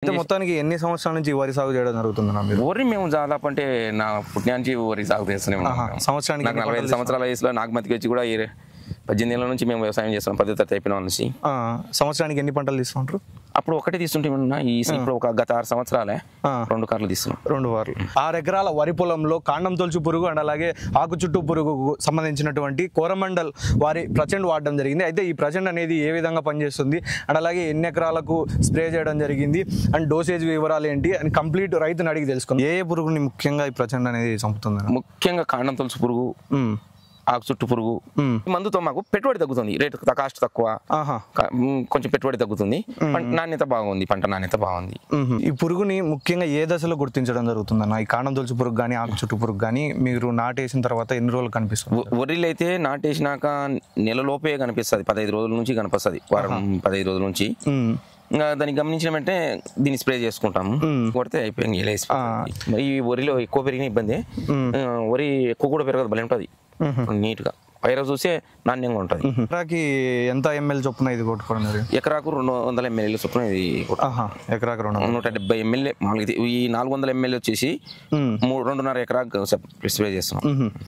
అయితే మొత్తానికి ఎన్ని సంవత్సరాల నుంచి వరి సాగు చేయడం జరుగుతుందన్న మీరు? వరి మేము దాదాపు అంటే నా పుట్టినానికి వరి సాగు చేస్తూనే ఉన్నాం. సంవత్సరానికి నాకు 45 సంవత్సరాల వయసులో నాగమతికి వచ్చి కూడా 18 ఏళ్ళ నుంచి మేము వ్యవసాయం చేస్తున్నాం. 10 అయిపోయిన నుంచి సంవత్సరానికి ఎన్ని పంటలు తీసుకుంటారు? అప్పుడు ఒకటి తీస్తుంటే ఇప్పుడు ఒక గత 6 సంవత్సరాలే 2 కార్లు తీస్తున్నాం. 2 వార్లు. 6 ఎకరాల వరి పొలంలో కాండం తొలుచు పురుగు అండ్ అలాగే ఆకు చుట్టూ పురుగుకు సంబంధించినటువంటి కోరమండల్ వారి ప్రచండ్ వాడడం జరిగింది. అయితే ఈ ప్రచండ్ అనేది ఏ విధంగా పనిచేస్తుంది అండ్ అలాగే ఎన్ని ఎకరాలకు స్ప్రే చేయడం జరిగింది అండ్ డోసేజ్ వివరాలు ఏంటి అని కంప్లీట్ రైతుని అడిగి తెలుసుకుందాం. ఏ పురుగుని ముఖ్యంగా ఈ ప్రచండ్ అనేది చంపుతుంది? ముఖ్యంగా కాండం తొలుచు పురుగు, ఆకు చుట్టు పురుగు. మందుతో మాకు పెట్టుబడి తగ్గుతుంది, రేట్ కాస్ట్ తక్కువ, కొంచెం పెట్టుబడి తగ్గుతుంది, నాణ్యత బాగుంది, పంట నాణ్యత బాగుంది. ఈ పురుగుని ముఖ్యంగా ఏ దశలో గుర్తించడం జరుగుతుందన్న? ఈ కాండం తొలుచు పురుగు కానీ ఆకు చుట్టు పురుగు కానీ మీరు నాటేసిన తర్వాత ఎన్ని రోజులు కనిపిస్తుంది? వరిలో అయితే నాటేసినాక నెలలోపే కనిపిస్తుంది, 15 రోజుల నుంచి కనిపిస్తుంది, వారం 15 రోజుల నుంచి. ఇంకా దాన్ని గమనించిన వెంటనే దీన్ని స్ప్రే చేసుకుంటాము, కొడితే అయిపోయింది. ఈ వరిలో ఎక్కువ పెరిగిన ఇబ్బంది, వరి ఎక్కువ కూడా పెరగదు, భలే ఉంటుంది నీట్ గా, పైర చూసే నాణ్యంగా ఉంటుంది. ఎకరాకి ఎంత ఎంఎల్ చొప్పున ఇది కొట్టుకోవడం? ఎకరాకు 200 ml చొప్పున ఇది ఎకరాకు 170 ml. మామూలుగా ఈ 400 ml వచ్చేసి 2.5 ఎకరాకు స్ప్రే చేస్తున్నాం.